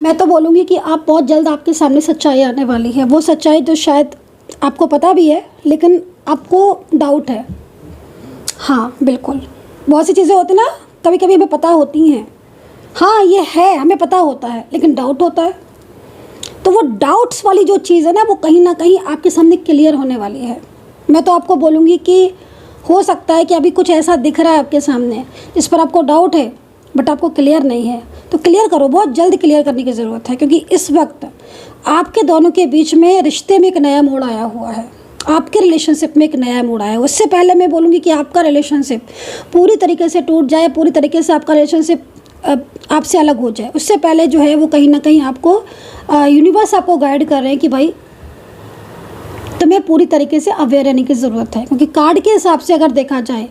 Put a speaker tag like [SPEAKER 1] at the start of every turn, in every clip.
[SPEAKER 1] मैं तो बोलूँगी कि आप बहुत जल्द आपके सामने सच्चाई आने वाली है। वो सच्चाई जो शायद आपको पता भी है लेकिन आपको डाउट है। हाँ बिल्कुल, बहुत सी चीज़ें होती ना, कभी कभी हमें पता होती हैं, हाँ ये है हमें पता होता है, लेकिन डाउट होता है। तो वो डाउट्स वाली जो चीज़ है ना, वो कहीं ना कहीं आपके सामने क्लियर होने वाली है। मैं तो आपको बोलूँगी कि हो सकता है कि अभी कुछ ऐसा दिख रहा है आपके सामने जिस पर आपको डाउट है बट आपको क्लियर नहीं है, तो क्लियर करो, बहुत जल्द क्लियर करने की ज़रूरत है। क्योंकि इस वक्त आपके दोनों के बीच में रिश्ते में एक नया मोड़ आया हुआ है, आपके रिलेशनशिप में एक नया मोड़ आया है। उससे पहले मैं बोलूँगी कि आपका रिलेशनशिप पूरी तरीके से टूट जाए, पूरी तरीके से आपका रिलेशनशिप आपसे अलग हो जाए, उससे पहले जो है वो कहीं ना कहीं आपको यूनिवर्स आपको गाइड कर रहे हैं कि भाई तुम्हें पूरी तरीके से अवेयर रहने की ज़रूरत है। क्योंकि कार्ड के हिसाब से अगर देखा जाए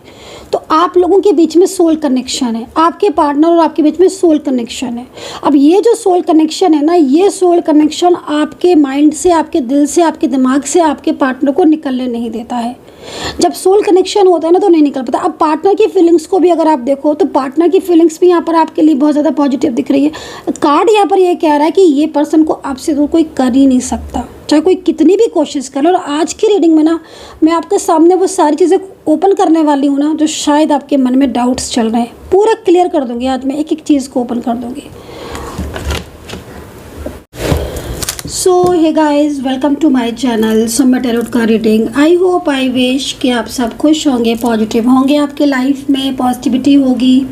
[SPEAKER 1] तो आप लोगों के बीच में सोल कनेक्शन है, आपके पार्टनर और आपके बीच में सोल कनेक्शन है। अब ये जो सोल कनेक्शन है ना, ये सोल कनेक्शन आपके माइंड से, आपके दिल से, आपके दिमाग से आपके पार्टनर को निकलने नहीं देता है। जब सोल कनेक्शन होता है ना तो नहीं निकल पाता। अब पार्टनर की फीलिंग्स को भी अगर आप देखो तो पार्टनर की फीलिंग्स भी यहाँ पर आपके लिए बहुत ज़्यादा पॉजिटिव दिख रही है। कार्ड यहाँ पर ये कह रहा है कि ये पर्सन को आपसे दूर कोई कर ही नहीं सकता, चाहे कोई कितनी भी कोशिश कर लो। और आज की रीडिंग में ना मैं आपके सामने वो सारी चीज़ें ओपन करने वाली हूँ ना जो शायद आपके मन में डाउट्स चल रहे हैं, पूरा क्लियर कर दूँगी। आज मैं एक एक चीज़ को ओपन कर दूँगी। So hey guys, welcome to my channel Soumya tarot का reading. I hope, I wish कि आप सब खुश होंगे, पॉजिटिव होंगे, आपके लाइफ में पॉजिटिविटी होगी,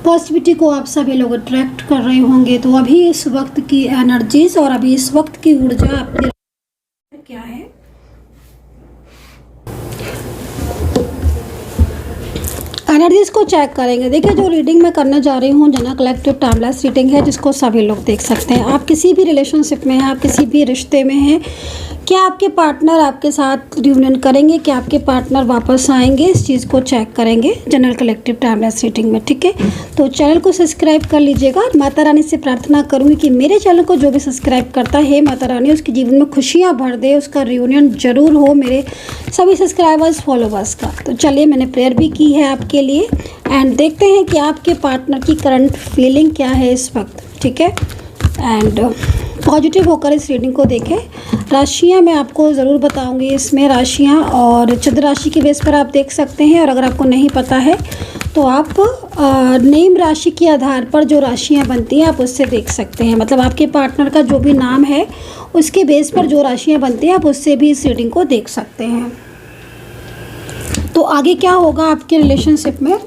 [SPEAKER 1] पॉजिटिविटी को आप सभी लोग अट्रैक्ट कर रहे होंगे। तो अभी इस वक्त की एनर्जीज और अभी इस वक्त की ऊर्जा आपके क्या है, एनर्जीज को चेक करेंगे। देखिए, जो रीडिंग मैं करने जा रही हूँ जनरल कलेक्टिव टाइमलेस रीडिंग है, जिसको सभी लोग देख सकते हैं। आप किसी भी रिलेशनशिप में हैं, आप किसी भी रिश्ते में हैं, क्या आपके पार्टनर आपके साथ रियूनियन करेंगे, क्या आपके पार्टनर वापस आएंगे, इस चीज़ को चेक करेंगे जनरल कलेक्टिव टाइमलेस रीडिंग में। ठीक है, तो चैनल को सब्सक्राइब कर लीजिएगा। माता रानी से प्रार्थना करूँगी कि मेरे चैनल को जो भी सब्सक्राइब करता है, माता रानी उसके जीवन में खुशियाँ भर दे, उसका रियूनियन जरूर हो मेरे सभी सब्सक्राइबर्स फॉलोवर्स का। तो चलिए, मैंने प्रेयर भी की है आपके लिए एंड देखते हैं कि आपके पार्टनर की करंट फीलिंग क्या है इस वक्त। ठीक है, एंड पॉजिटिव होकर इस रीडिंग को देखें। राशियां मैं आपको ज़रूर बताऊंगी इसमें, राशियां और चंद्र राशि के बेस पर आप देख सकते हैं। और अगर आपको नहीं पता है तो आप नेम राशि के आधार पर जो राशियां बनती हैं आप उससे देख सकते हैं। मतलब आपके पार्टनर का जो भी नाम है उसके बेस पर जो राशियां बनती हैं आप उससे भी इस रीडिंग को देख सकते हैं। तो आगे क्या होगा आपके रिलेशनशिप में,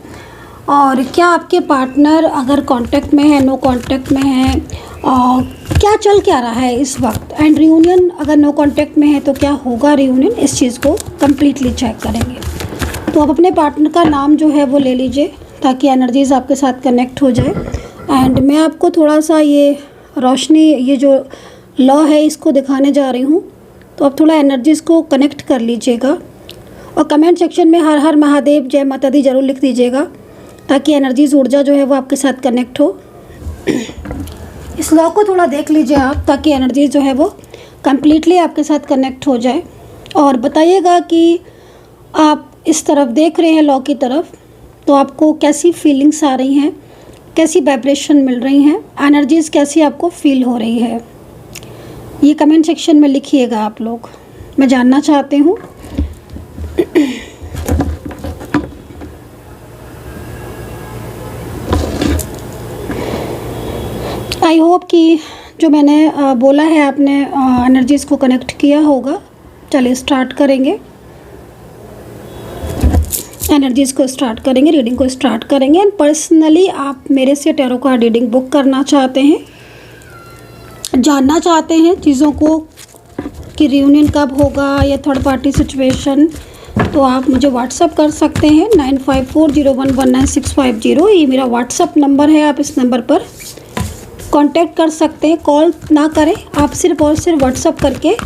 [SPEAKER 1] और क्या आपके पार्टनर अगर कांटेक्ट में है, नो कांटेक्ट में है, और क्या चल क्या रहा है इस वक्त, एंड रियूनियन अगर नो कांटेक्ट में है तो क्या होगा रियूनियन, इस चीज़ को कम्प्लीटली चेक करेंगे। तो आप अपने पार्टनर का नाम जो है वो ले लीजिए ताकि एनर्जीज आपके साथ कनेक्ट हो जाए। एंड मैं आपको थोड़ा सा ये रोशनी, ये जो लॉ है इसको दिखाने जा रही हूँ, तो आप थोड़ा एनर्जीज को कनेक्ट कर लीजिएगा। और कमेंट सेक्शन में हर हर महादेव, जय माता दी ज़रूर लिख दीजिएगा ताकि एनर्जीज, ऊर्जा जो है वो आपके साथ कनेक्ट हो। इस लॉ को थोड़ा देख लीजिए आप ताकि एनर्जी जो है वो कम्प्लीटली आपके साथ कनेक्ट हो जाए। और बताइएगा कि आप इस तरफ देख रहे हैं लॉ की तरफ, तो आपको कैसी फीलिंग्स आ रही हैं, कैसी वाइब्रेशन मिल रही हैं, एनर्जीज कैसी आपको फील हो रही है, ये कमेंट सेक्शन में लिखिएगा आप लोग, मैं जानना चाहती हूँ। आई होप कि जो मैंने बोला है आपने एनर्जीज़ को कनेक्ट किया होगा। चलिए स्टार्ट करेंगे, एनर्जीज़ को स्टार्ट करेंगे, रीडिंग को स्टार्ट करेंगे। एंड पर्सनली आप मेरे से टैरो कार्ड रीडिंग बुक करना चाहते हैं, जानना चाहते हैं चीज़ों को कि रियूनियन कब होगा या थर्ड पार्टी सिचुएशन, तो आप मुझे व्हाट्सअप कर सकते हैं 9540119650। ये मेरा व्हाट्सअप नंबर है, आप इस नंबर पर कांटेक्ट कर सकते हैं। कॉल ना करें, आप सिर्फ और सिर्फ व्हाट्सअप करके,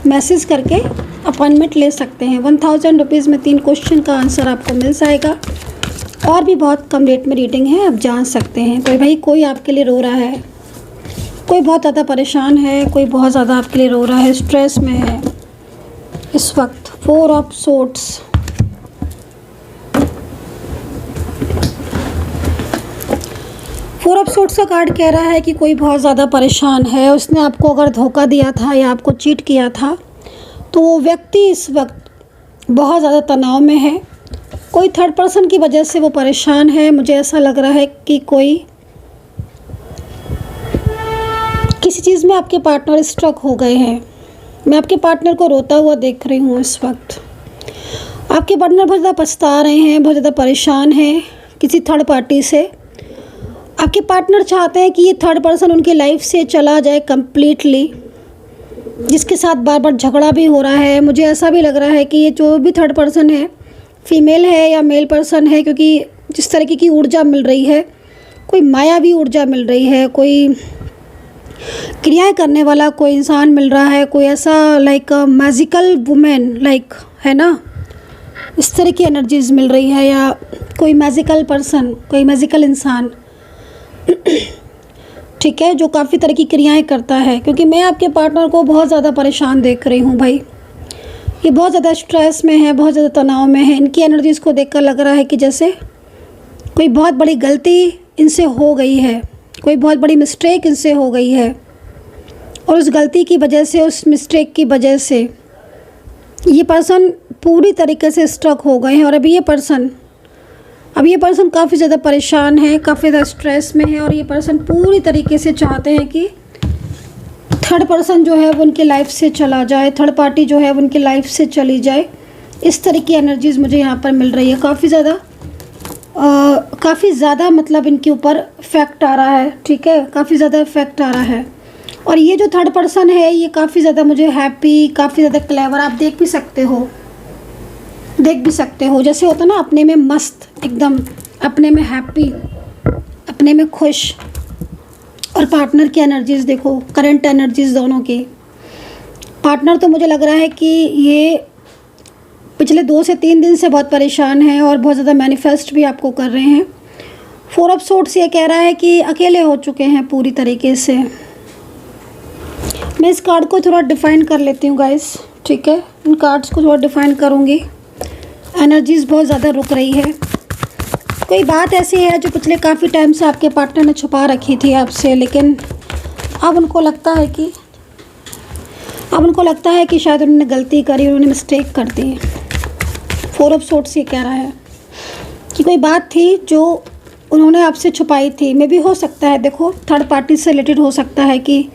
[SPEAKER 1] मैसेज करके अपॉइंटमेंट ले सकते हैं। 1000 रुपीज़ में 3 क्वेश्चन का आंसर आपको मिल जाएगा। और भी बहुत कम रेट में रीडिंग है, आप जान सकते हैं। तो भाई कोई आपके लिए रो रहा है, कोई बहुत ज़्यादा परेशान है, कोई बहुत ज़्यादा आपके लिए रो रहा है, स्ट्रेस में है इस वक्त। 4 of swords, four of swords का कार्ड कह रहा है कि कोई बहुत ज़्यादा परेशान है, उसने आपको अगर धोखा दिया था या आपको चीट किया था तो वो व्यक्ति इस वक्त बहुत ज़्यादा तनाव में है। कोई थर्ड पर्सन की वजह से वो परेशान है। मुझे ऐसा लग रहा है कि कोई किसी चीज़ में आपके पार्टनर स्ट्रक हो गए हैं। मैं आपके पार्टनर को रोता हुआ देख रही हूँ इस वक्त। आपके पार्टनर बहुत ज़्यादा पछता रहे हैं, बहुत ज़्यादा परेशान हैं किसी थर्ड पार्टी से। आपके पार्टनर चाहते हैं कि ये थर्ड पर्सन उनकी लाइफ से चला जाए कम्प्लीटली, जिसके साथ बार बार झगड़ा भी हो रहा है। मुझे ऐसा भी लग रहा है कि ये जो भी थर्ड पर्सन है, फीमेल है या मेल पर्सन है, क्योंकि जिस तरीके की ऊर्जा मिल रही है, कोई मायावी ऊर्जा मिल रही है, कोई क्रियाएं करने वाला कोई इंसान मिल रहा है, कोई ऐसा लाइक मैजिकल वुमेन लाइक, है ना, इस तरह की एनर्जीज मिल रही है, या कोई मैजिकल पर्सन, कोई मैजिकल इंसान ठीक है, जो काफ़ी तरह की क्रियाएं करता है। क्योंकि मैं आपके पार्टनर को बहुत ज़्यादा परेशान देख रही हूँ भाई। ये बहुत ज़्यादा स्ट्रेस में है, बहुत ज़्यादा तनाव में है। इनकी एनर्जीज़ को देखकर लग रहा है कि जैसे कोई बहुत बड़ी गलती इनसे हो गई है, कोई बहुत बड़ी मिस्टेक इनसे हो गई है, और उस गलती की वजह से, उस मिस्टेक की वजह से ये पर्सन पूरी तरीके से स्ट्रक हो गए हैं। और अभी ये पर्सन काफ़ी ज़्यादा परेशान है, काफ़ी ज़्यादा स्ट्रेस में है, और ये पर्सन पूरी तरीके से चाहते हैं कि थर्ड पर्सन जो है वो उनकी लाइफ से चला जाए, थर्ड पार्टी जो है वो उनकी लाइफ से चली जाए। इस तरह की एनर्जीज़ मुझे यहाँ पर मिल रही है। काफ़ी ज़्यादा मतलब इनके ऊपर इफ़ेक्ट आ रहा है, ठीक है, काफ़ी ज़्यादा इफ़ेक्ट आ रहा है। और ये जो थर्ड पर्सन है ये काफ़ी ज़्यादा मुझे हैप्पी, काफ़ी ज़्यादा क्लेवर, आप देख भी सकते हो जैसे होता ना, अपने में मस्त, एकदम अपने में हैप्पी, अपने में खुश। और पार्टनर की एनर्जीज़ देखो, करंट एनर्जीज़ दोनों की। पार्टनर तो मुझे लग रहा है कि ये पिछले 2 से 3 दिन से बहुत परेशान है और बहुत ज़्यादा मैनिफेस्ट भी आपको कर रहे हैं। फोर ऑफ सोर्ड्स ये कह रहा है कि अकेले हो चुके हैं पूरी तरीके से। मैं इस कार्ड को थोड़ा डिफ़ाइन कर लेती हूँ गाइस, ठीक है, इन कार्ड्स को थोड़ा डिफ़ाइन करूँगी। एनर्जीज़ बहुत ज़्यादा रुक रही है। कोई बात ऐसी है जो पिछले काफ़ी टाइम से आपके पार्टनर ने छुपा रखी थी आपसे, लेकिन अब उनको लगता है कि शायद उन्होंने गलती करी, उन्होंने मिस्टेक कर दी। फोर ऑफ सोर्ड्स ये कह रहा है कि कोई बात थी जो उन्होंने आपसे छुपाई थी। मे भी हो सकता है, देखो, थर्ड पार्टी से रिलेटेड हो सकता है कि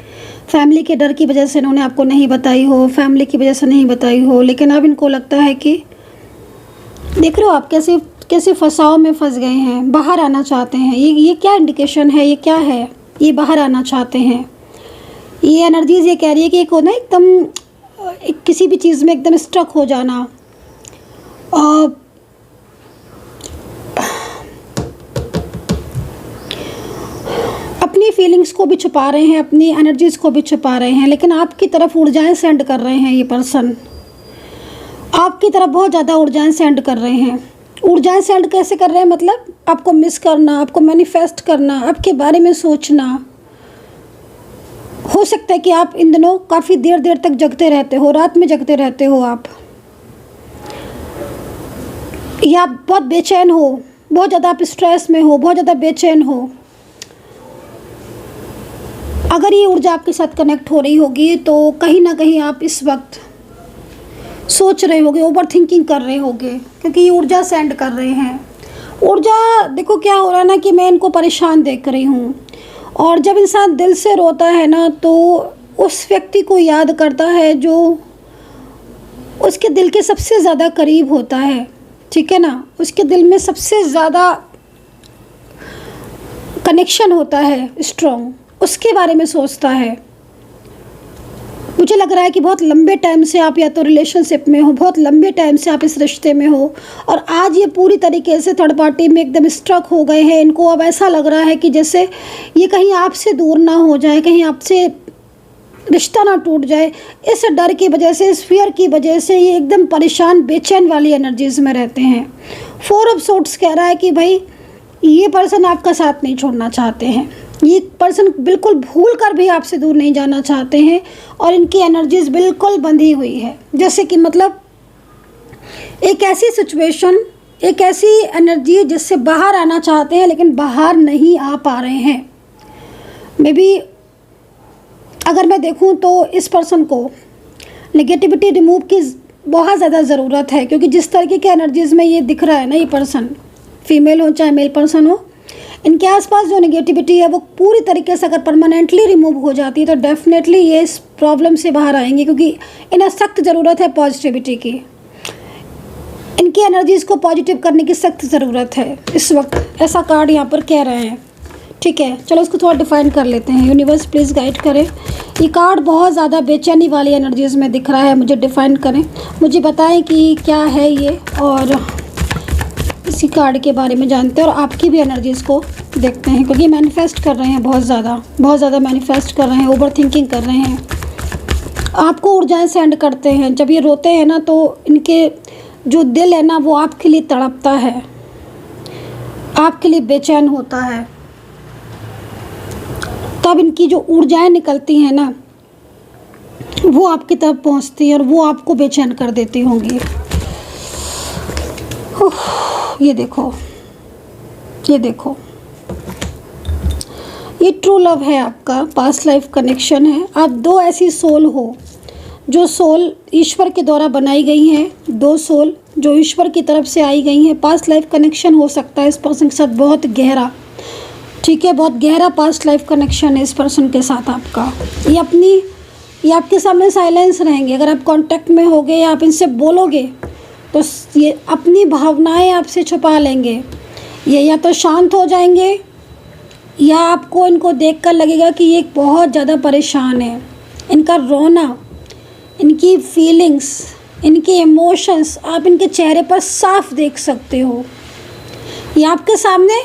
[SPEAKER 1] फैमिली के डर की वजह से इन्होंने आपको नहीं बताई हो, फैमिली की वजह से नहीं बताई हो, लेकिन अब इनको लगता है कि देख रहे हो आप कैसे फंसाव में फंस गए हैं, बाहर आना चाहते हैं। ये क्या इंडिकेशन है, ये क्या है, ये बाहर आना चाहते हैं। ये एनर्जीज ये कह रही है कि एक होना एकदम किसी भी चीज़ में एकदम स्ट्रक हो जाना, अपनी फीलिंग्स को भी छुपा रहे हैं, अपनी एनर्जीज़ को भी छुपा रहे हैं, लेकिन आपकी तरफ ऊर्जाएं सेंड कर रहे हैं। ये पर्सन आपकी तरफ बहुत ज़्यादा ऊर्जाएं सेंड कर रहे हैं। ऊर्जाएं सेंड कैसे कर रहे हैं, मतलब आपको मिस करना, आपको मैनिफेस्ट करना, आपके बारे में सोचना। हो सकता है कि आप इन दिनों काफ़ी देर तक जगते रहते हो, रात में जगते रहते हो आप, या आप बहुत बेचैन हो, बहुत ज़्यादा आप स्ट्रेस में हो, बहुत ज़्यादा बेचैन हो। अगर ये ऊर्जा आपके साथ कनेक्ट हो रही होगी तो कहीं ना कहीं आप इस वक्त सोच रहे होगे, ओवर थिंकिंग कर रहे होगे, क्योंकि ये ऊर्जा सेंड कर रहे हैं। ऊर्जा देखो क्या हो रहा है ना, कि मैं इनको परेशान देख रही हूँ। और जब इंसान दिल से रोता है ना, तो उस व्यक्ति को याद करता है जो उसके दिल के सबसे ज़्यादा करीब होता है, ठीक है ना, उसके दिल में सबसे ज़्यादा कनेक्शन होता है स्ट्रॉन्ग, उसके बारे में सोचता है। मुझे लग रहा है कि बहुत लंबे टाइम से आप या तो रिलेशनशिप में हो, बहुत लंबे टाइम से आप इस रिश्ते में हो, और आज ये पूरी तरीके से थर्ड पार्टी में एकदम स्ट्रक हो गए हैं। इनको अब ऐसा लग रहा है कि जैसे ये कहीं आपसे दूर ना हो जाए, कहीं आपसे रिश्ता ना टूट जाए। इस डर की वजह से, इस फियर की वजह से ये एकदम परेशान, बेचैन वाली एनर्जीज़ में रहते हैं। फोर ऑफ सोर्ड्स कह रहा है कि भाई ये पर्सन आपका साथ नहीं छोड़ना चाहते हैं, ये पर्सन बिल्कुल भूल कर भी आपसे दूर नहीं जाना चाहते हैं, और इनकी एनर्जीज़ बिल्कुल बंधी हुई है। जैसे कि मतलब एक ऐसी सिचुएशन, एक ऐसी एनर्जी जिससे बाहर आना चाहते हैं लेकिन बाहर नहीं आ पा रहे हैं। मे बी अगर मैं देखूं तो इस पर्सन को नेगेटिविटी रिमूव की बहुत ज़्यादा ज़रूरत है, क्योंकि जिस तरीके के एनर्जीज़ में ये दिख रहा है ना, ये पर्सन फीमेल हो चाहे मेल पर्सन हो, इनके आसपास जो नेगेटिविटी है वो पूरी तरीके से अगर परमानेंटली रिमूव हो जाती है तो डेफिनेटली ये इस प्रॉब्लम से बाहर आएंगे, क्योंकि इन्हें सख्त ज़रूरत है पॉजिटिविटी की। इनकी एनर्जीज़ को पॉजिटिव करने की सख्त ज़रूरत है इस वक्त, ऐसा कार्ड यहाँ पर कह रहे हैं। ठीक है, चलो इसको थोड़ा डिफाइन कर लेते हैं। यूनिवर्स प्लीज़ गाइड करें। ये कार्ड बहुत ज़्यादा बेचैनी वाली एनर्जीज़ में दिख रहा है, मुझे डिफाइन करें, मुझे बताएं कि क्या है ये, और इसी कार्ड के बारे में जानते हैं और आपकी भी एनर्जीज़ को देखते हैं, क्योंकि मैनिफेस्ट कर रहे हैं बहुत ज़्यादा मैनिफेस्ट कर रहे हैं, ओवर थिंकिंग कर रहे हैं, आपको ऊर्जाएं सेंड करते हैं। जब ये रोते हैं ना तो इनके जो दिल है ना वो आपके लिए तड़पता है, आपके लिए बेचैन होता है। तब इनकी जो ऊर्जाएं निकलती हैं ना वो आपकी तरफ पहुंचती हैं और वो आपको बेचैन कर देती होंगी। ये देखो, ये देखो, ये ट्रू लव है आपका, पास्ट लाइफ कनेक्शन है। आप दो ऐसी सोल हो जो सोल ईश्वर के द्वारा बनाई गई हैं, दो सोल जो ईश्वर की तरफ से आई गई हैं। पास्ट लाइफ कनेक्शन हो सकता है इस पर्सन के साथ बहुत गहरा, ठीक है, बहुत गहरा पास्ट लाइफ कनेक्शन है इस पर्सन के साथ आपका। ये आपके सामने साइलेंस रहेंगे, अगर आप कांटेक्ट में होगे या आप इनसे बोलोगे तो ये अपनी भावनाएं आपसे छुपा लेंगे। ये या तो शांत हो जाएंगे या आपको इनको देखकर लगेगा कि ये बहुत ज़्यादा परेशान है। इनका रोना, इनकी फीलिंग्स, इनके इमोशंस आप इनके चेहरे पर साफ देख सकते हो। ये आपके सामने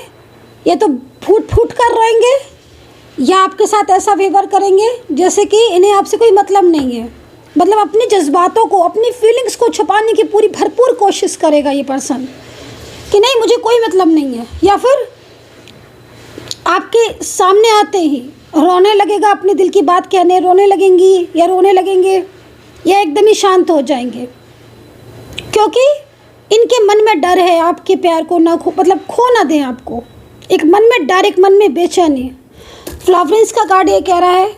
[SPEAKER 1] ये तो फूट फूट कर रोएंगे या आपके साथ ऐसा व्यवहार करेंगे जैसे कि इन्हें आपसे कोई मतलब नहीं है। मतलब अपने जज्बातों को, अपनी फीलिंग्स को छुपाने की पूरी भरपूर कोशिश करेगा ये पर्सन कि नहीं मुझे कोई मतलब नहीं है, या फिर आपके सामने आते ही रोने लगेगा, अपने दिल की बात कहने रोने लगेंगी या रोने लगेंगे या एकदम ही शांत हो जाएंगे, क्योंकि इनके मन में डर है आपके प्यार को ना खो ना दें आपको। एक मन में डर, एक मन में बेचैनी। फ्लावरेंस का कार्ड ये कह रहा है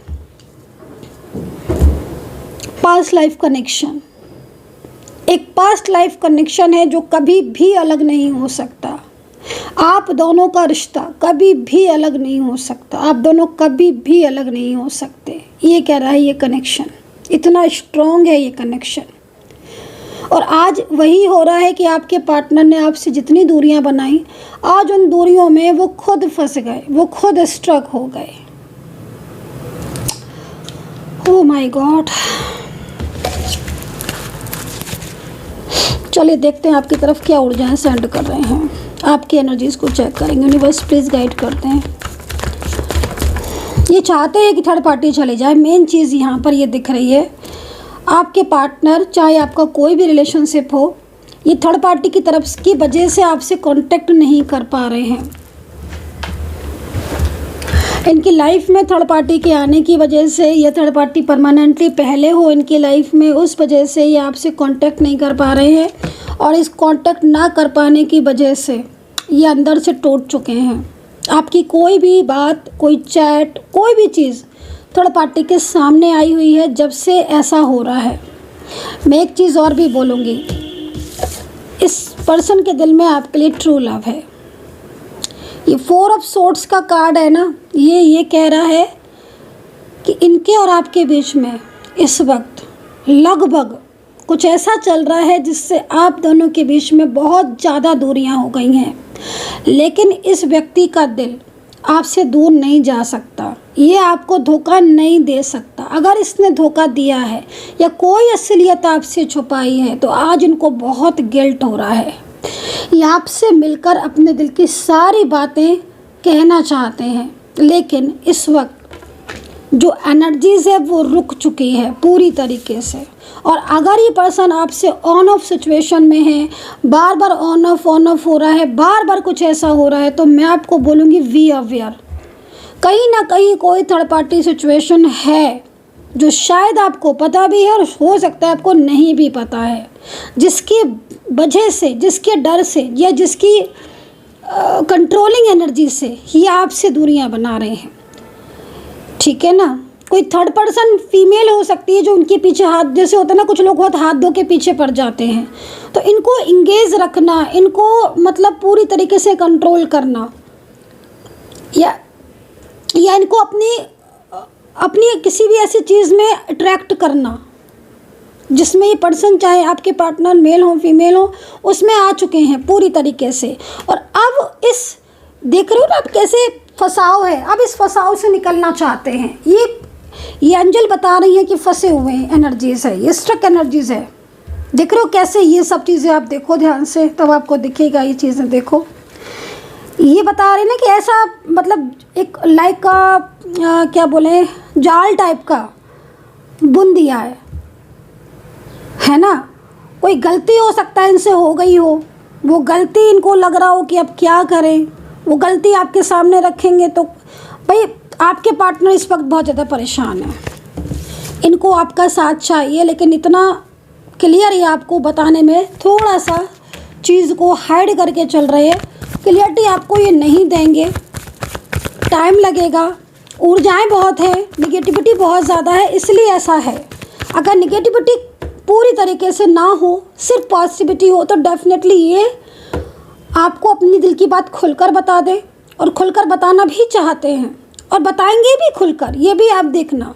[SPEAKER 1] पास्ट लाइफ कनेक्शन, एक पास्ट लाइफ कनेक्शन है जो कभी भी अलग नहीं हो सकता। आप दोनों का रिश्ता कभी भी अलग नहीं हो सकता, आप दोनों कभी भी अलग नहीं हो सकते, ये कह रहा है ये कनेक्शन। इतना स्ट्रॉन्ग है ये कनेक्शन। और आज वही हो रहा है कि आपके पार्टनर ने आपसे जितनी दूरियां बनाई, आज उन दूरियों में वो खुद फंस गए, वो खुद स्ट्रक हो गए। Oh my God. चलिए देखते हैं आपकी तरफ क्या ऊर्जाएं सेंड कर रहे हैं। आपकी एनर्जीज़ को चेक करेंगे। यूनिवर्स प्लीज़ गाइड करते हैं। ये चाहते हैं कि थर्ड पार्टी चले जाए। मेन चीज़ यहाँ पर ये दिख रही है, आपके पार्टनर चाहे आपका कोई भी रिलेशनशिप हो, ये थर्ड पार्टी की तरफ की वजह से आपसे कांटेक्ट नहीं कर पा रहे हैं। इनकी लाइफ में थर्ड पार्टी के आने की वजह से, ये थर्ड पार्टी परमानेंटली पहले हो इनकी लाइफ में, उस वजह से ये आपसे कांटेक्ट नहीं कर पा रहे हैं। और इस कांटेक्ट ना कर पाने की वजह से ये अंदर से टूट चुके हैं। आपकी कोई भी बात, कोई चैट, कोई भी चीज़ थर्ड पार्टी के सामने आई हुई है जब से ऐसा हो रहा है। मैं एक चीज़ और भी बोलूँगी, इस पर्सन के दिल में आपके लिए ट्रू लव है। ये 4 ऑफ सोर्ड्स का कार्ड है ना, ये कह रहा है कि इनके और आपके बीच में इस वक्त लगभग कुछ ऐसा चल रहा है जिससे आप दोनों के बीच में बहुत ज़्यादा दूरियां हो गई हैं। लेकिन इस व्यक्ति का दिल आपसे दूर नहीं जा सकता, ये आपको धोखा नहीं दे सकता। अगर इसने धोखा दिया है या कोई असलियत आपसे छुपाई है तो आज इनको बहुत गिल्ट हो रहा है। ये आपसे मिलकर अपने दिल की सारी बातें कहना चाहते हैं, लेकिन इस वक्त जो एनर्जीज़ है वो रुक चुकी है पूरी तरीके से। और अगर ये पर्सन आपसे ऑन ऑफ सिचुएशन में है, बार बार ऑन ऑफ हो रहा है, बार बार कुछ ऐसा हो रहा है, तो मैं आपको बोलूँगी बी अवेयर। कहीं ना कहीं कोई थर्ड पार्टी सिचुएशन है जो शायद आपको पता भी है और हो सकता है आपको नहीं भी पता है, जिसकी वजह से, जिसके डर से या जिसकी कंट्रोलिंग एनर्जी से ये आपसे दूरियां बना रहे हैं। ठीक है ना। कोई थर्ड पर्सन फीमेल हो सकती है जो उनके पीछे हाथ, जैसे होता है ना कुछ लोग बहुत हाथ धो के पीछे पड़ जाते हैं, तो इनको इंगेज रखना, इनको मतलब पूरी तरीके से कंट्रोल करना, या इनको अपनी किसी भी ऐसी चीज़ में अट्रैक्ट करना जिसमें ये पर्सन, चाहे आपके पार्टनर मेल हो फीमेल हो, उसमें आ चुके हैं पूरी तरीके से। और अब इस देख रहे हो ना आप कैसे फंसाव है, अब इस फंसाव से निकलना चाहते हैं। ये एंजल बता रही है कि फंसे हुए हैं, एनर्जीज है, ये स्ट्रक एनर्जीज है। देख रहे हो कैसे ये सब चीज़ें, आप देखो ध्यान से तब आपको दिखेगा ये चीज़ें। देखो ये बता रहे हैं ना कि ऐसा मतलब एक लाइक का क्या बोले, जाल टाइप का बुन दिया है ना। कोई गलती हो सकता है इनसे हो गई हो, वो गलती इनको लग रहा हो कि अब क्या करें, वो गलती आपके सामने रखेंगे तो भाई आपके पार्टनर इस वक्त बहुत ज़्यादा परेशान है, इनको आपका साथ चाहिए, लेकिन इतना क्लियर ही आपको बताने में थोड़ा सा चीज़ को हाइड करके चल रहे हैं। क्लियरिटी आपको ये नहीं देंगे, टाइम लगेगा, ऊर्जाएं बहुत है, निगेटिविटी बहुत ज़्यादा है, इसलिए ऐसा है। अगर निगेटिविटी पूरी तरीके से ना हो, सिर्फ पॉजिटिविटी हो, तो डेफिनेटली ये आपको अपनी दिल की बात खुलकर बता दे, और खुलकर बताना भी चाहते हैं और बताएंगे भी खुलकर। ये भी आप देखना,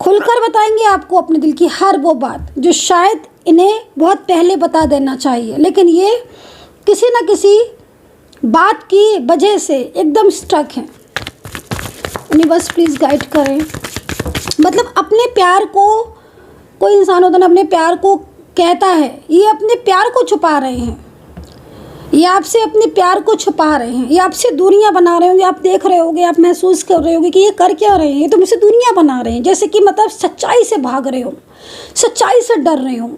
[SPEAKER 1] खुलकर बताएंगे आपको अपने दिल की हर वो बात जो शायद इन्हें बहुत पहले बता देना चाहिए, लेकिन ये किसी न किसी बात की वजह से एकदम स्टक हैं। यूनिवर्स प्लीज़ गाइड करें। मतलब अपने प्यार को, कोई इंसान होता है ना अपने प्यार को कहता है, ये अपने प्यार को छुपा रहे हैं, ये आपसे अपने प्यार को छुपा रहे हैं, ये आपसे दूरियां बना रहे होंगे। आप देख रहे होंगे, आप महसूस कर रहे होंगे कि ये कर क्या रहे हैं, ये तो मुझसे दूरियां बना रहे हैं, जैसे कि मतलब सच्चाई से भाग रहे हो, सच्चाई से डर रहे हो।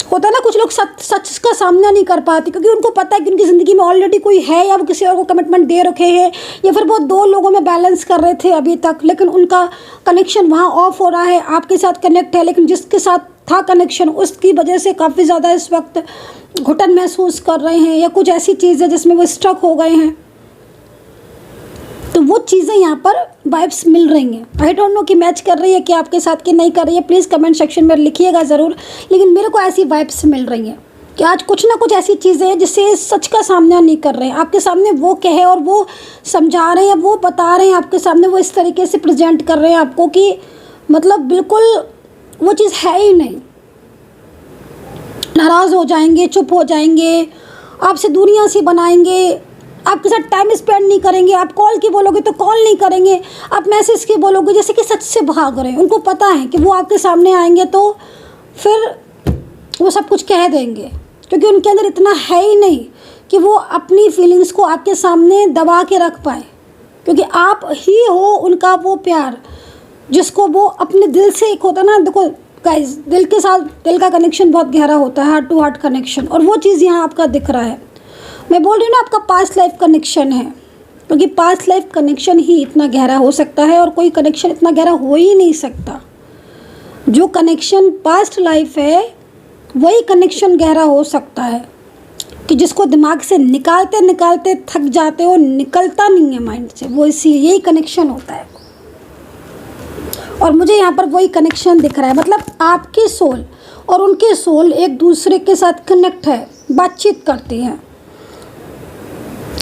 [SPEAKER 1] होता है ना कुछ लोग सच का सामना नहीं कर पाते क्योंकि उनको पता है कि उनकी ज़िंदगी में ऑलरेडी कोई है, या वो किसी और को कमिटमेंट दे रखे हैं, या फिर वो दो लोगों में बैलेंस कर रहे थे अभी तक, लेकिन उनका कनेक्शन वहाँ ऑफ हो रहा है। आपके साथ कनेक्ट है, लेकिन जिसके साथ था कनेक्शन उसकी वजह से काफ़ी ज़्यादा इस वक्त घुटन महसूस कर रहे हैं, या कुछ ऐसी चीज़ है जिसमें वो स्ट्रक हो गए हैं। तो वो चीज़ें यहाँ पर वाइब्स मिल रही हैं। आई डोंट नो कि मैच कर रही है कि आपके साथ कि नहीं कर रही है, प्लीज़ कमेंट सेक्शन में लिखिएगा ज़रूर। लेकिन मेरे को ऐसी वाइब्स मिल रही हैं कि आज कुछ ना कुछ ऐसी चीज़ें हैं जिससे सच का सामना नहीं कर रहे हैं, आपके सामने वो कहे और वो समझा रहे हैं, वो बता रहे हैं आपके सामने, वो इस तरीके से प्रेजेंट कर रहे हैं आपको कि मतलब बिल्कुल वो चीज़ है ही नहीं। नाराज़ हो जाएंगे, चुप हो जाएंगे, आपसे दूरियां सी बनाएंगे, आपके साथ टाइम स्पेंड नहीं करेंगे, आप कॉल की बोलोगे तो कॉल नहीं करेंगे, आप मैसेज की बोलोगे जैसे कि सच से भाग रहे हैं। उनको पता है कि वो आपके सामने आएंगे तो फिर वो सब कुछ कह देंगे, क्योंकि उनके अंदर इतना है ही नहीं कि वो अपनी फीलिंग्स को आपके सामने दबा के रख पाए, क्योंकि आप ही हो उनका वो प्यार जिसको वो अपने दिल से, एक होता ना, देखो गाइस, दिल के साथ दिल का कनेक्शन बहुत गहरा होता है, हार्ट टू हार्ट कनेक्शन, और वो चीज़ यहाँ आपका दिख रहा है। मैं बोल रही हूँ ना आपका पास्ट लाइफ कनेक्शन है, क्योंकि पास्ट लाइफ कनेक्शन ही इतना गहरा हो सकता है और कोई कनेक्शन इतना गहरा हो ही नहीं सकता। जो कनेक्शन पास्ट लाइफ है वही कनेक्शन गहरा हो सकता है कि जिसको दिमाग से निकालते निकालते थक जाते हो, निकलता नहीं है माइंड से, वो इसी यही कनेक्शन होता है। और मुझे यहाँ पर वही कनेक्शन दिख रहा है, मतलब आपकी सोल और उनके सोल एक दूसरे के साथ कनेक्ट है, बातचीत करती हैं,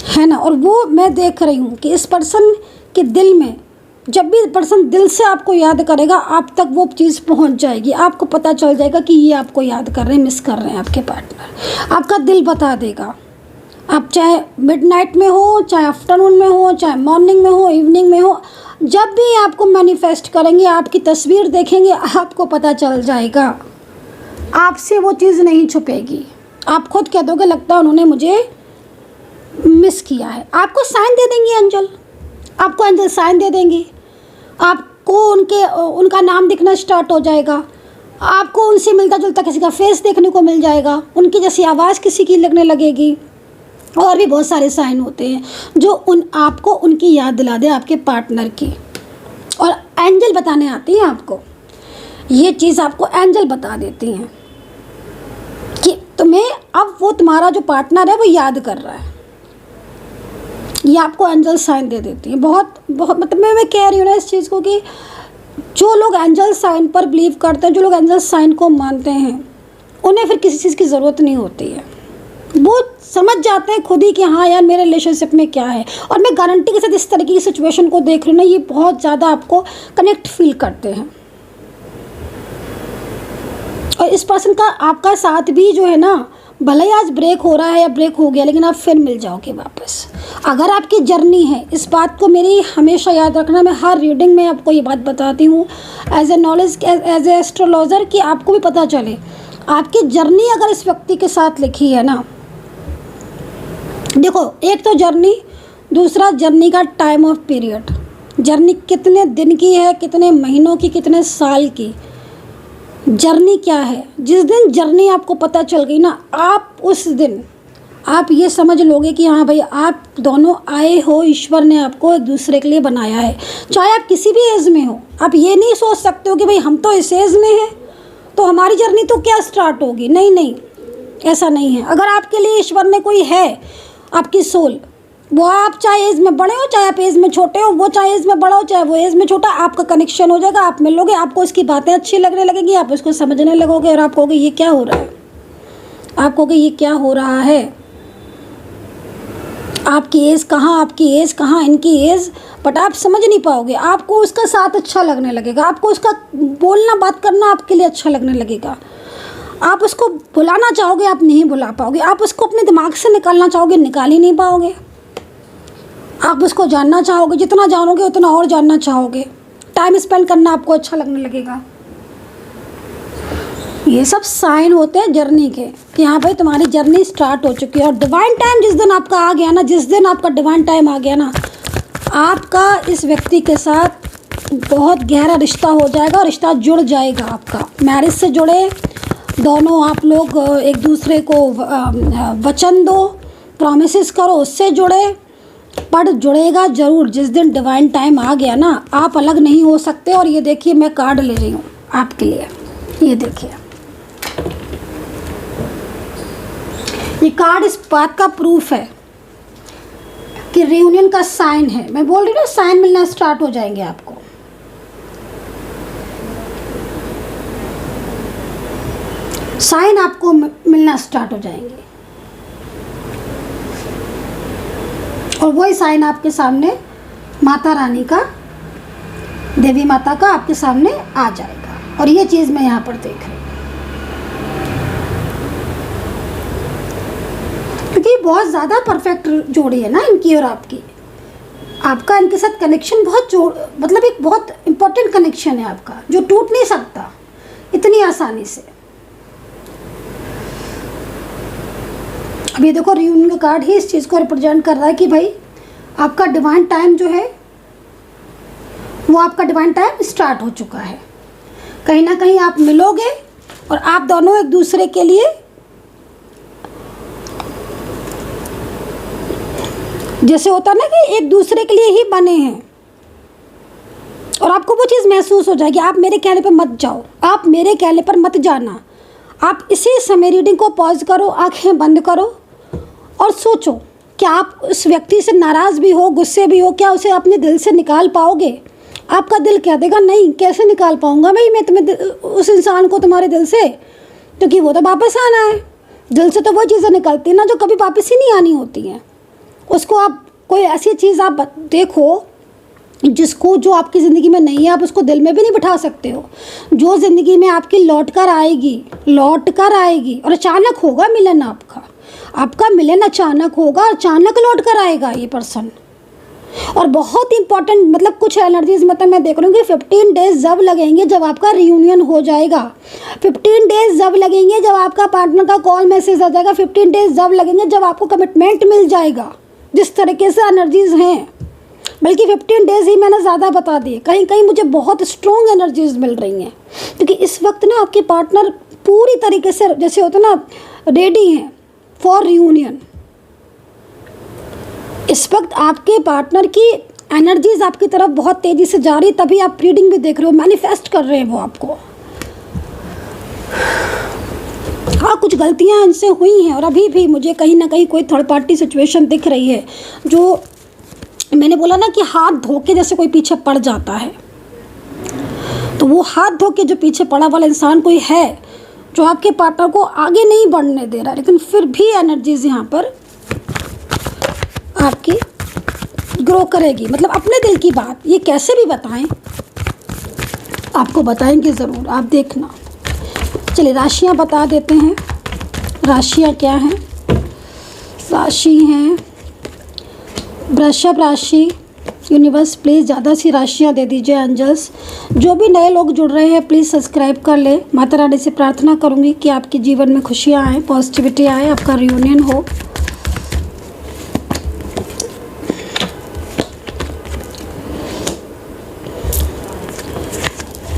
[SPEAKER 1] है ना। और वो मैं देख रही हूँ कि इस पर्सन के दिल में, जब भी पर्सन दिल से आपको याद करेगा, आप तक वो चीज़ पहुँच जाएगी, आपको पता चल जाएगा कि ये आपको याद कर रहे हैं, मिस कर रहे हैं आपके पार्टनर। आपका दिल बता देगा, आप चाहे मिडनाइट में हो, चाहे आफ्टरनून में हो, चाहे मॉर्निंग में हो, इवनिंग में हो, जब भी आपको मैनिफेस्ट करेंगे, आपकी तस्वीर देखेंगे, आपको पता चल जाएगा, आपसे वो चीज़ नहीं छुपेगी। आप खुद कह दोगे लगता है उन्होंने मुझे मिस किया है। आपको साइन दे देंगी एंजल, आपको एंजल साइन दे देंगी, आपको उनका नाम दिखना स्टार्ट हो जाएगा, आपको उनसे मिलता जुलता किसी का फेस देखने को मिल जाएगा, उनकी जैसी आवाज़ किसी की लगने लगेगी, और भी बहुत सारे साइन होते हैं जो आपको उनकी याद दिला दे, आपके पार्टनर की। और एंजल बताने आती हैं आपको, ये चीज़ आपको एंजल बता देती हैं कि तुम्हें अब वो तुम्हारा जो पार्टनर है वो याद कर रहा है, ये आपको एंजल साइन दे देती है। बहुत बहुत मतलब मैं कह रही हूँ ना इस चीज़ को कि जो लोग एंजल साइन पर बिलीव करते हैं, जो लोग एंजल साइन को मानते हैं, उन्हें फिर किसी चीज़ की ज़रूरत नहीं होती है। वो समझ जाते हैं खुद ही कि हाँ यार मेरे रिलेशनशिप में क्या है। और मैं गारंटी के साथ इस तरीके की सिचुएशन को देख रही हूँ ना, ये बहुत ज़्यादा आपको कनेक्ट फील करते हैं। और इस पर्सन का आपका साथ भी जो है ना, भले ही आज ब्रेक हो रहा है या ब्रेक हो गया, लेकिन आप फिर मिल जाओगे वापस। अगर आपकी जर्नी है, इस बात को मेरी हमेशा याद रखना, मैं हर रीडिंग में आपको ये बात बताती हूँ as a knowledge, as a astrologer, कि आपको भी पता चले आपकी जर्नी अगर इस व्यक्ति के साथ लिखी है ना, देखो एक तो जर्नी, दूसरा जर्नी का टाइम ऑफ पीरियड, जर्नी कितने दिन की है, कितने महीनों की, कितने साल की जर्नी क्या है। जिस दिन जर्नी आपको पता चल गई ना, आप उस दिन आप ये समझ लोगे कि हाँ भाई आप दोनों आए हो, ईश्वर ने आपको एक दूसरे के लिए बनाया है। चाहे आप किसी भी एज में हो, आप ये नहीं सोच सकते हो कि भाई हम तो इस एज में हैं तो हमारी जर्नी तो क्या स्टार्ट होगी। नहीं नहीं, ऐसा नहीं है। अगर आपके लिए ईश्वर ने कोई है, आपकी सोल, वो आप चाहे एज में बड़े हो, चाहे आप एज में छोटे हो, वो चाहे एज में बड़ा हो, चाहे वो एज में छोटा, आपका कनेक्शन हो जाएगा, आप मिलोगे, आपको उसकी बातें अच्छी लगने लगेंगी, आप उसको समझने लगोगे और आप कहोगे ये क्या हो रहा है, आप कहोगे ये क्या हो रहा है। आपकी एज कहाँ, आपकी एज कहाँ, इनकी एज, बट आप समझ नहीं पाओगे। आपको उसका साथ अच्छा लगने लगेगा, आपको उसका बोलना बात करना आपके लिए अच्छा लगने लगेगा। आप उसको भुलाना चाहोगे, आप नहीं भुला पाओगे। आप उसको अपने दिमाग से निकालना चाहोगे, निकाल ही नहीं पाओगे। आप उसको जानना चाहोगे, जितना जानोगे उतना और जानना चाहोगे। टाइम स्पेंड करना आपको अच्छा लगने लगेगा। ये सब साइन होते हैं जर्नी के कि हाँ भाई तुम्हारी जर्नी स्टार्ट हो चुकी है। और डिवाइन टाइम जिस दिन आपका आ गया ना, जिस दिन आपका डिवाइन टाइम आ गया ना, आपका इस व्यक्ति के साथ बहुत गहरा रिश्ता हो जाएगा और रिश्ता जुड़ जाएगा आपका। मैरिज से जुड़े दोनों आप लोग एक दूसरे को वचन दो, प्रॉमिसेस करो, उससे जुड़े, पर जुड़ेगा ज़रूर। जिस दिन डिवाइन टाइम आ गया ना, आप अलग नहीं हो सकते। और ये देखिए मैं कार्ड ले रही हूँ आपके लिए, ये देखिए, ये कार्ड इस बात का प्रूफ है कि रियूनियन का साइन है। मैं बोल रही हूँ ना, साइन मिलना स्टार्ट हो जाएंगे आपको। साइन आपको मिलना स्टार्ट हो जाएंगे और वही साइन आपके सामने माता रानी का, देवी माता का आपके सामने आ जाएगा। और ये चीज़ मैं यहाँ पर देख रही हूँ, क्योंकि बहुत ज़्यादा परफेक्ट जोड़ी है ना इनकी और आपकी। आपका इनके साथ कनेक्शन बहुत मतलब एक बहुत इम्पोर्टेंट कनेक्शन है आपका, जो टूट नहीं सकता इतनी आसानी से। अब ये देखो, रियूनियन का कार्ड ही इस चीज़ को रिप्रेजेंट कर रहा है कि भाई आपका डिवाइन टाइम जो है वो आपका डिवाइन टाइम स्टार्ट हो चुका है। कहीं ना कहीं आप मिलोगे और आप दोनों एक दूसरे के लिए, जैसे होता है ना कि एक दूसरे के लिए ही बने हैं, और आपको वो चीज़ महसूस हो जाएगी। आप मेरे कहने पर मत जाओ, आप मेरे कहने पर मत जाना। आप इसी समय रीडिंग को पॉज करो, आंखें बंद करो और सोचो क्या आप उस व्यक्ति से नाराज़ भी हो, गुस्से भी हो, क्या उसे अपने दिल से निकाल पाओगे। आपका दिल कह देगा नहीं, कैसे निकाल पाऊँगा भाई मैं तुम्हें, उस इंसान को तुम्हारे दिल से, क्योंकि वो तो वापस आना है। दिल से तो वो चीज़ें निकलती हैं ना जो कभी वापस ही नहीं आनी होती हैं। उसको आप कोई ऐसी चीज़ आप देखो जिसको, जो आपकी ज़िंदगी में नहीं है, आप उसको दिल में भी नहीं बिठा सकते हो। जो ज़िंदगी में आपकी लौट कर आएगी और अचानक होगा मिलन आपका मिलन अचानक होगा, अचानक लौट कर आएगा ये पर्सन। और बहुत इंपॉर्टेंट, मतलब कुछ एनर्जीज मतलब मैं देख रही हूँ कि 15 डेज जब लगेंगे जब आपका रियूनियन हो जाएगा। 15 डेज जब लगेंगे जब आपका पार्टनर का कॉल मैसेज आ जाएगा। 15 डेज जब लगेंगे जब आपको कमिटमेंट मिल जाएगा। जिस तरीके से एनर्जीज हैं, बल्कि 15 डेज ही मैंने ज़्यादा बता दिए। कहीं कहीं मुझे बहुत स्ट्रॉन्ग एनर्जीज मिल रही हैं, क्योंकि इस वक्त ना आपके पार्टनर पूरी तरीके से, जैसे होता है ना, रेडी हैं फॉर रियूनियन। इस वक्त आपके पार्टनर की एनर्जीज आपकी तरफ बहुत तेज़ी से जा रही है, तभी आप रीडिंग भी देख रहे हो, मैनिफेस्ट कर रहे हैं वो आपको। हाँ, कुछ गलतियाँ इनसे हुई हैं और अभी भी मुझे कहीं ना कहीं कोई थर्ड पार्टी सिचुएशन दिख रही है जो मैंने बोला ना कि हाथ धो के जैसे कोई पीछे पड़ जाता है, तो वो हाथ धो के जो पीछे पड़ा वाला इंसान कोई है जो आपके पार्टनर को आगे नहीं बढ़ने दे रहा, लेकिन फिर भी एनर्जीज यहाँ पर आपकी ग्रो करेगी। मतलब अपने दिल की बात ये कैसे भी बताएं, आपको बताएंगे ज़रूर, आप देखना। चलिए राशियाँ बता देते हैं। राशियाँ क्या हैं? राशि हैं वृषभ राशि। यूनिवर्स प्लीज़ ज़्यादा सी राशियाँ दे दीजिए एंजल्स। जो भी नए लोग जुड़ रहे हैं प्लीज़ सब्सक्राइब कर ले। माता रानी से प्रार्थना करूँगी कि आपके जीवन में खुशियाँ आए, पॉजिटिविटी आए, आपका रियूनियन हो।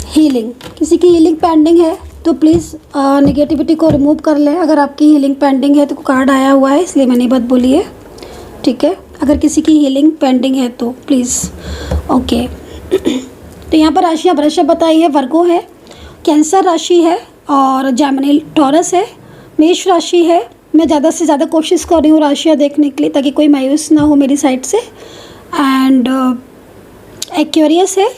[SPEAKER 1] हीलिंग, किसी की हीलिंग पेंडिंग है तो प्लीज़ नेगेटिविटी को रिमूव कर लें। अगर आपकी हीलिंग पेंडिंग है तो कार्ड आया हुआ है इसलिए मैंने बात बोली है, ठीक है। अगर किसी की हीलिंग पेंडिंग है तो प्लीज़, ओके। तो यहाँ पर राशियाँ वृषभ बताई है, वर्गो है, कैंसर राशि है और जेमिनी टॉरस है, मेष राशि है। मैं ज़्यादा से ज़्यादा कोशिश कर रही हूँ राशियाँ देखने के लिए ताकि कोई मायूस ना हो मेरी साइड से। एंड एक्वेरियस है,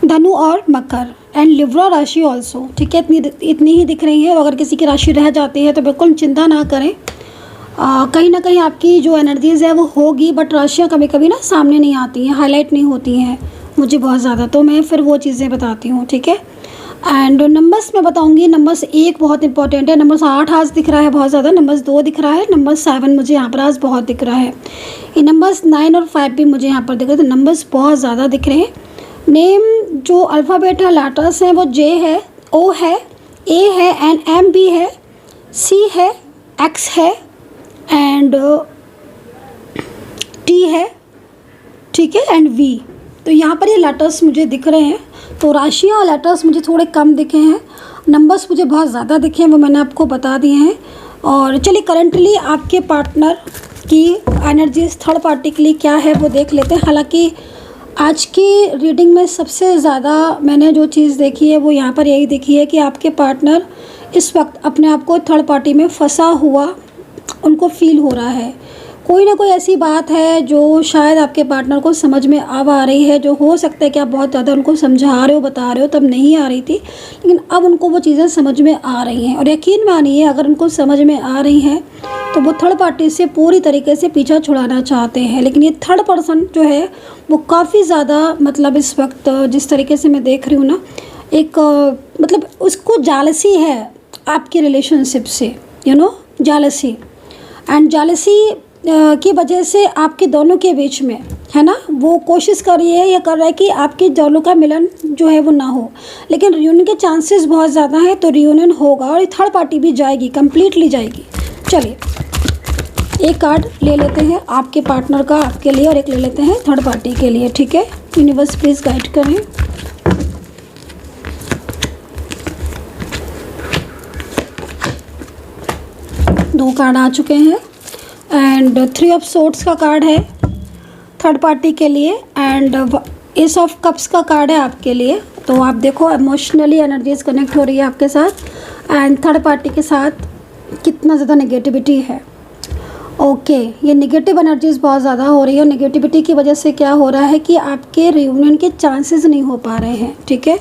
[SPEAKER 1] धनु और मकर एंड लिब्रा राशि ऑल्सो, ठीक है। इतनी ही दिख रही है। अगर किसी की राशि रह जाती है तो बिल्कुल चिंता ना करें। कहीं ना कहीं आपकी जो एनर्जीज़ है वो होगी, बट राशियाँ कभी कभी ना सामने नहीं आती हैं, हाईलाइट नहीं होती हैं मुझे बहुत ज़्यादा, तो मैं फिर वो चीज़ें बताती हूँ, ठीक है। एंड नंबर्स मैं बताऊँगी। नंबर्स 1 बहुत इंपॉर्टेंट है, नंबर्स 8 आज दिख रहा है बहुत ज़्यादा, नंबर्स 2 दिख रहा है, नंबर 7 मुझे यहाँ पर आज बहुत दिख रहा है। ये नंबर्स 9 और 5 भी मुझे यहाँ पर दिख रहे हैं, तो नंबर्स बहुत ज़्यादा दिख रहे हैं। नेम जो अल्फ़ाबेट है, लेटर्स हैं, वो जे है, ओ है, ए है एंड एम भी है, सी है, एक्स है एंड टी है, ठीक है, एंड वी। तो यहाँ पर ये लेटर्स मुझे दिख रहे हैं। तो राशियाँ और लेटर्स मुझे थोड़े कम दिखे हैं, नंबर्स मुझे बहुत ज़्यादा दिखे हैं, वो मैंने आपको बता दिए हैं। और चलिए करंटली आपके पार्टनर की एनर्जीज थर्ड पार्टी के लिए क्या है वो देख लेते हैं। हालांकि आज की रीडिंग में सबसे ज़्यादा मैंने जो चीज़ देखी है वो यहाँ पर यही देखी है कि आपके पार्टनर इस वक्त अपने आप को थर्ड पार्टी में फंसा हुआ उनको फील हो रहा है। कोई ना कोई ऐसी बात है जो शायद आपके पार्टनर को समझ में अब आ रही है, जो हो सकता है कि आप बहुत ज़्यादा उनको समझा रहे हो, बता रहे हो, तब नहीं आ रही थी, लेकिन अब उनको वो चीज़ें समझ में आ रही हैं। और यकीन मानिए अगर उनको समझ में आ रही हैं तो वो थर्ड पार्टी से पूरी तरीके से पीछा छुड़ाना चाहते हैं। लेकिन ये थर्ड पर्सन जो है वो काफ़ी ज़्यादा, मतलब इस वक्त जिस तरीके से मैं देख रही हूँ ना, एक मतलब उसको जालसी है आपके रिलेशनशिप से, यू नो, जालसी। एंड जालसी की वजह से आपके दोनों के बीच में, है ना, वो कोशिश कर रही है या कर रहा है कि आपके दोनों का मिलन जो है वो ना हो। लेकिन रियूनियन के चांसेस बहुत ज़्यादा हैं, तो रियूनियन होगा और थर्ड पार्टी भी जाएगी, कम्प्लीटली जाएगी। चलिए एक कार्ड ले लेते हैं आपके पार्टनर का आपके लिए और एक ले लेते हैं थर्ड पार्टी के लिए, ठीक है। यूनिवर्स प्लीज़ गाइड करें। दो कार्ड आ चुके हैं एंड 3 ऑफ सोर्ड्स का कार्ड है थर्ड पार्टी के लिए एंड एस ऑफ कप्स का कार्ड है आपके लिए। तो आप देखो इमोशनली एनर्जीज कनेक्ट हो रही है आपके साथ एंड थर्ड पार्टी के साथ कितना ज़्यादा नेगेटिविटी है। ओके, ये नेगेटिव एनर्जीज बहुत ज़्यादा हो रही है और नेगेटिविटी की वजह से क्या हो रहा है कि आपके रियूनियन के चांसेस नहीं हो पा रहे हैं, ठीक है।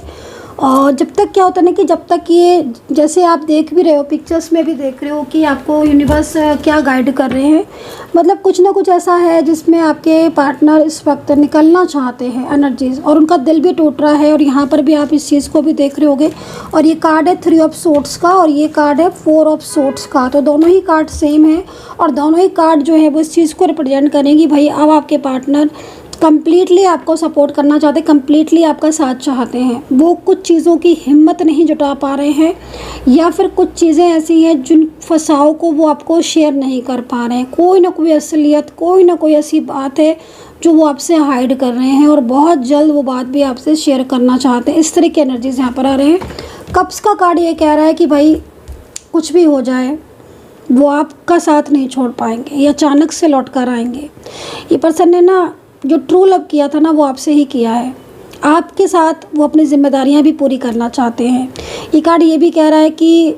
[SPEAKER 1] और जब तक क्या होता है ना कि जब तक ये, जैसे आप देख भी रहे हो, पिक्चर्स में भी देख रहे हो कि आपको यूनिवर्स क्या गाइड कर रहे हैं, मतलब कुछ ना कुछ ऐसा है जिसमें आपके पार्टनर इस वक्त निकलना चाहते हैं एनर्जीज और उनका दिल भी टूट रहा है। और यहाँ पर भी आप इस चीज़ को भी देख रहे होगे। और ये कार्ड है 3 ऑफ सोर्ड्स का और ये कार्ड है 4 ऑफ सोर्ड्स का। तो दोनों ही कार्ड सेम है और दोनों ही कार्ड जो है वो इस चीज़ को रिप्रेजेंट करेंगी। भाई अब आपके पार्टनर कम्प्लीटली आपको सपोर्ट करना चाहते हैं, कम्प्लीटली आपका साथ चाहते हैं। वो कुछ चीज़ों की हिम्मत नहीं जुटा पा रहे हैं या फिर कुछ चीज़ें ऐसी हैं जिन फंसाव को वो आपको शेयर नहीं कर पा रहे हैं। कोई ना कोई असलियत, कोई ना कोई ऐसी बात है जो वो आपसे हाइड कर रहे हैं और बहुत जल्द वो बात भी आपसे शेयर करना चाहते हैं। इस तरह की एनर्जीज यहाँ पर आ रहे हैं। कप्स का कार्ड ये कह रहा है कि भाई कुछ भी हो जाए वो आपका साथ नहीं छोड़ पाएंगे, ये अचानक से लौट कर आएंगे। ये पर्सन ने ना जो ट्रू लव किया था ना वो आपसे ही किया है, आपके साथ वो अपनी जिम्मेदारियां भी पूरी करना चाहते हैं। ये कार्ड ये भी कह रहा है कि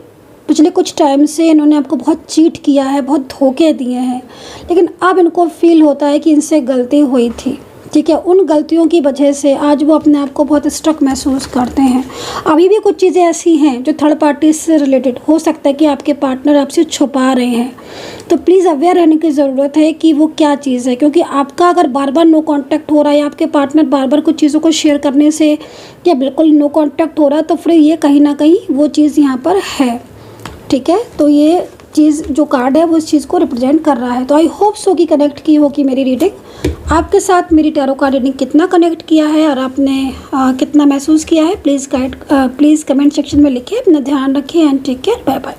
[SPEAKER 1] पिछले कुछ टाइम से इन्होंने आपको बहुत चीट किया है, बहुत धोखे दिए हैं, लेकिन अब इनको फील होता है कि इनसे गलती हुई थी, ठीक है। उन गलतियों की वजह से आज वो अपने आप को बहुत स्ट्रक महसूस करते हैं। अभी भी कुछ चीज़ें ऐसी हैं जो थर्ड पार्टी से रिलेटेड हो सकता है कि आपके पार्टनर आपसे छुपा रहे हैं, तो प्लीज़ अवेयर रहने की ज़रूरत है कि वो क्या चीज़ है। क्योंकि आपका अगर बार बार नो कांटेक्ट हो रहा है या आपके पार्टनर बार बार कुछ चीज़ों को शेयर करने से या बिल्कुल नो कांटेक्ट हो रहा है, तो फिर ये कहीं ना कहीं वो चीज़ यहाँ पर है, ठीक है। तो ये चीज़ जो कार्ड है वो इस चीज़ को रिप्रेजेंट कर रहा है। तो आई होप सो कि कनेक्ट की होगी मेरी रीडिंग आपके साथ। मेरी टैरो कार्ड रीडिंग कितना कनेक्ट किया है और आपने कितना महसूस किया है, प्लीज़ कमेंट सेक्शन में लिखें। अपना ध्यान रखें and take care, bye bye.